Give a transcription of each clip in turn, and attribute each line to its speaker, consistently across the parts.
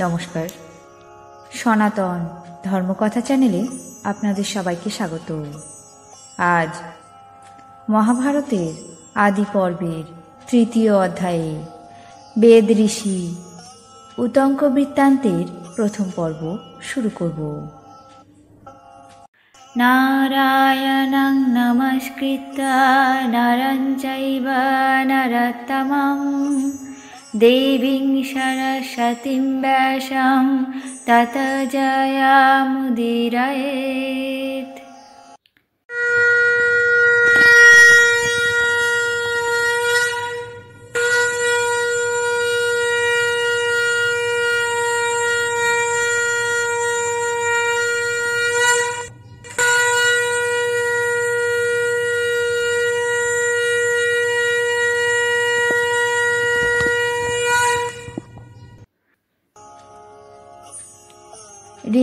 Speaker 1: নমস্কার, সনাতন ধর্মকথা চ্যানেলে আপনাদের সবাইকে স্বাগত। আজ মহাভারতের আদি পর্বের তৃতীয় অধ্যায়ে বেদ ঋষি উতঙ্ক বৃত্তান্তের প্রথম পর্ব শুরু করব। নারায়ণং নমস্কৃত্য নরং চৈব নরোত্তমং দেবীং সরস্বতীং ব্যাসং ততো জয়মুদীরয়েৎ।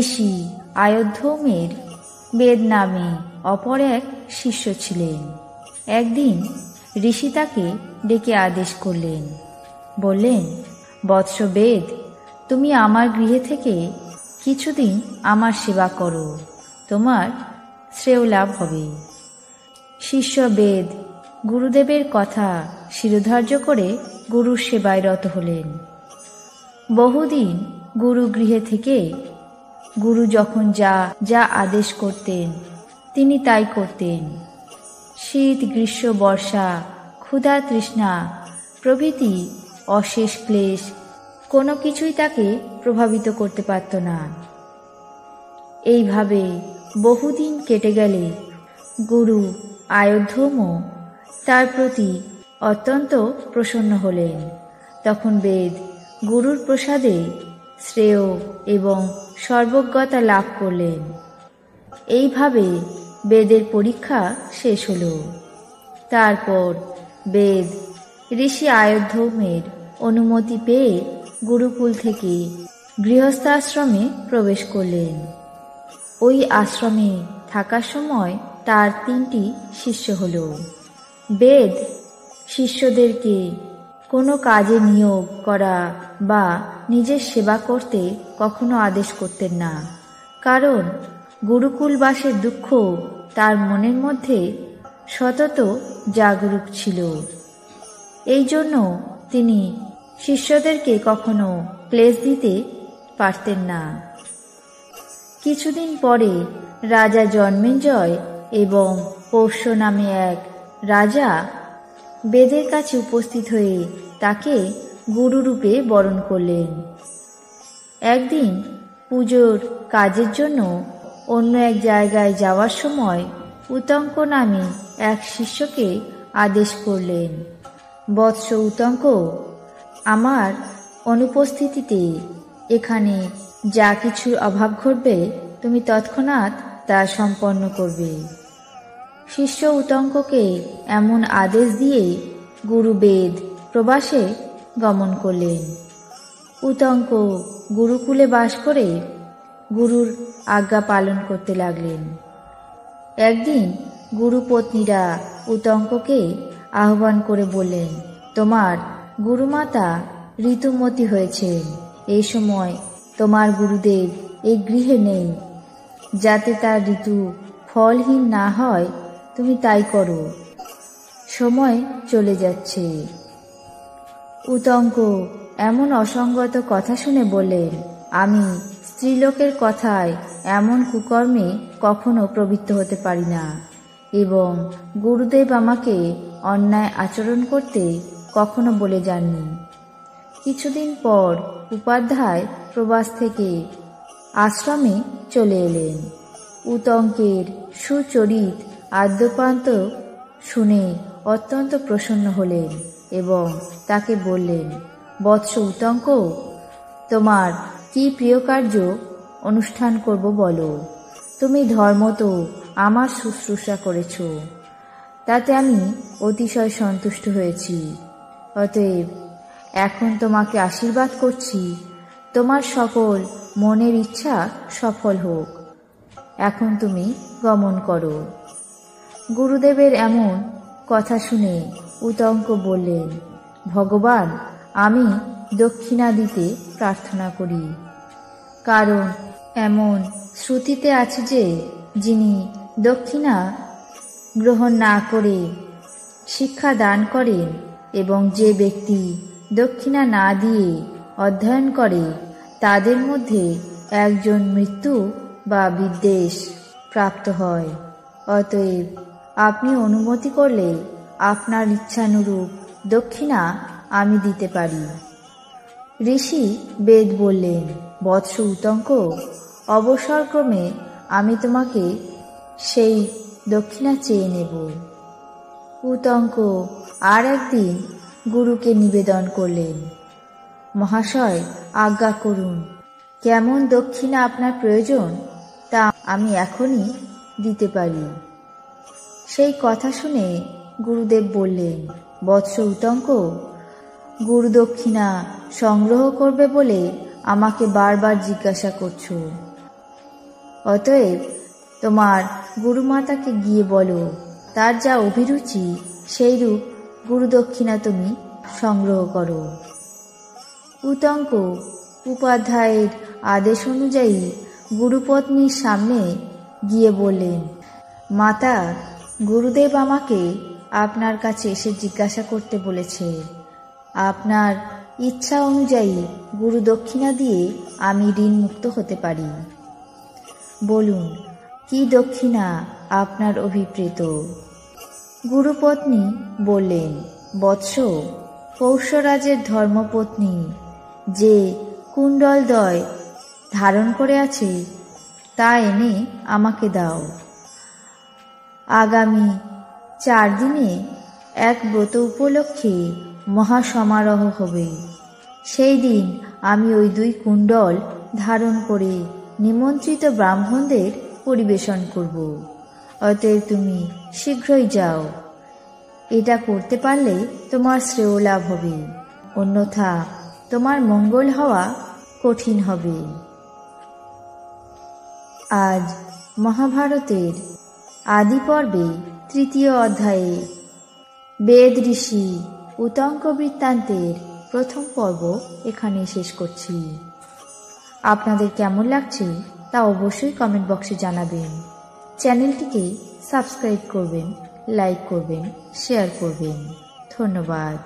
Speaker 1: ঋষি আয়োধ্যমের বেদ নামে অপর এক শিষ্য ছিলেন। একদিন ঋষি তাকে ডেকে আদেশ করলেন, বললেন, বৎস বেদ, তুমি আমার গৃহে থেকে কিছুদিন আমার সেবা করো, তোমার শ্রেয় লাভ হবে। শিষ্য বেদ গুরুদেবের কথা শিরোধার্য করে গুরুর সেবায় রত হলেন। বহুদিন গুরু গৃহে থেকে গুরু যখন যা যা আদেশ করতেন তিনি তাই করতেন। শীত, গ্রীষ্ম, বর্ষা, ক্ষুধা, তৃষ্ণা প্রভৃতি অশেষ ক্লেশ কোনো কিছুই তাকে প্রভাবিত করতে পারত না। এইভাবে বহুদিন কেটে গেলে গুরু আয়োধ্যমও তার প্রতি অত্যন্ত প্রসন্ন হলেন। তখন বেদ গুরুর প্রসাদে শ্রেয় এবং সর্বজ্ঞতা লাভ করলেন। এইভাবে বেদের পরীক্ষা শেষ হল। তারপর বেদ ঋষি আয়োধ্যমের অনুমতি পেয়ে গুরুকুল থেকে গৃহস্থাশ্রমে প্রবেশ করলেন। ওই আশ্রমে থাকার সময় তার 3টি শিষ্য হল। বেদ শিষ্যদেরকে কোনো কাজে নিয়োগ করা বা নিজের সেবা করতে কখনো আদেশ করতেন না, কারণ গুরুকুলবাসের দুঃখ তার মনের মধ্যে সতত জাগরুক ছিল। এই জন্য তিনি শিষ্যদেরকে কখনো ক্লেশ দিতে পারতেন না। কিছুদিন পরে রাজা জন্মেঞ্জয় এবং পৌষ্য নামে এক রাজা বেদের কাছে উপস্থিত হয়ে তাকে গুরুরূপে বরণ করলেন। একদিন পুজোর কাজের জন্য অন্য এক জায়গায় যাওয়ার সময় উতঙ্ক নামে এক শিষ্যকে আদেশ করলেন, বৎস উতঙ্ক, আমার অনুপস্থিতিতে এখানে যা কিছুর অভাব ঘটবে তুমি তৎক্ষণাৎ তা সম্পন্ন করবে। শিষ্য উতঙ্ককে এমন আদেশ দিয়ে গুরু বেদ প্রবাসে গমন করলেন। উতঙ্ক গুরুকুলে বাস করে গুরুর আজ্ঞা পালন করতে লাগলেন। একদিন গুরুপত্নীরা উতঙ্ককে আহ্বান করে বললেন, তোমার গুরুমাতা ঋতুমতী হয়েছেন, এই সময় তোমার গুরুদেব এই গৃহে নেই, যাতে তার ঋতু ফলহীন না হয় তুমি তাই করো, সময় চলে যাচ্ছে। উতঙ্ক এমন অসঙ্গত কথা শুনে বললেন, আমি স্ত্রীলোকের কথায় এমন কুকর্মে কখনো প্রবৃত্ত হতে পারি না এবং গুরুদেব আমাকে অন্যায় আচরণ করতে কখনো বলে যাননি। কিছুদিন পর উপাধ্যায় প্রবাস থেকে আশ্রমে চলে এলেন। উতঙ্কের সুচরিত আদ্যপান্ত শুনে অত্যন্ত প্রসন্ন হলেন এবং তাকে বললেন, বৎস উতঙ্ক, তোমার কি প্রিয় কার্য অনুষ্ঠান করব বলো। তুমি ধর্মত আমার শুশ্রূষা করেছ, তাতে আমি অতিশয় সন্তুষ্ট হয়েছি। অতএব এখন তোমাকে আশীর্বাদ করছি, তোমার সকল মনের ইচ্ছা সফল হোক। এখন তুমি গমন করো। গুরুদেবের এমন কথা শুনে উতঙ্ক বললেন, ভগবান, আমি দক্ষিণা দিতে প্রার্থনা করি। কারণ এমন শ্রুতিতে আছে যে যিনি দক্ষিণা গ্রহণ না করে শিক্ষা দান করেন এবং যে ব্যক্তি দক্ষিণা না দিয়ে অধ্যয়ন করে তাদের মধ্যে একজন মৃত্যু বা বিদ্বেষ প্রাপ্ত হয়। অতএব আপনি অনুমতি করলে আপনার ইচ্ছানুরূপ দক্ষিণা আমি দিতে পারি। ঋষি বেদ বললেন, বৎস উতঙ্ক, অবসরক্রমে আমি তোমাকে সেই দক্ষিণা চেয়ে নেব। উতঙ্ক আর একদিন গুরুকে নিবেদন করলেন, মহাশয় আজ্ঞা করুন, কেমন দক্ষিণা আপনার প্রয়োজন তা আমি এখনই দিতে পারি। সেই কথা শুনে গুরুদেব বললেন, বৎস উতঙ্ক, গুরু দক্ষিণা সংগ্রহ করবে বলে আমাকে বারবার জিজ্ঞাসা করছো। অতএব তোমার গুরুমাতাকে গিয়ে বলো, তার যা অভিরুচি সেইরূপ গুরু দক্ষিণা তুমি সংগ্রহ করো। উতঙ্ক উপাধ্যায়ের আদেশ অনুযায়ী গুরুপত্নীর সামনে গিয়ে বললেন, মাতা, গুরুদেব আমাকে আপনার কাছে এসে জিজ্ঞাসা করতে বলেছে, আপনার ইচ্ছা অনুযায়ী গুরু দক্ষিণা দিয়ে আমি ঋণ মুক্ত হতে পারি। বলুন, কি দক্ষিণা আপনার অভিপ্রেত? গুরুপত্নী বললেন, বৎস, পৌষ্যরাজের ধর্মপত্নী যে কুণ্ডলদ্বয় ধারণ করে আছে তা এনে আমাকে দাও। আগামী 4 দিনে এক ব্রত উপলক্ষে মহাসমারোহ হবে। সেই দিন আমি ওই 2 কুণ্ডল ধারণ করে নিমন্ত্রিত ব্রাহ্মণদের পরিবেশন করব। অতএব তুমি শীঘ্রই যাও। এটা করতে পারলে তোমার শ্রেয় লাভ হবে, অন্যথা তোমার মঙ্গল হওয়া কঠিন হবে। আজ মহাভারতের আদি পর্বে 3য় অধ্যায়ে বেদ ঋষি উতঙ্ক বৃত্তান্তের 1ম পর্ব এখানে শেষ করছি। আপনাদের কেমন লাগছে তা অবশ্যই কমেন্ট বক্সে জানাবেন। চ্যানেলটিকে সাবস্ক্রাইব করবেন, লাইক করবেন, শেয়ার করবেন। ধন্যবাদ।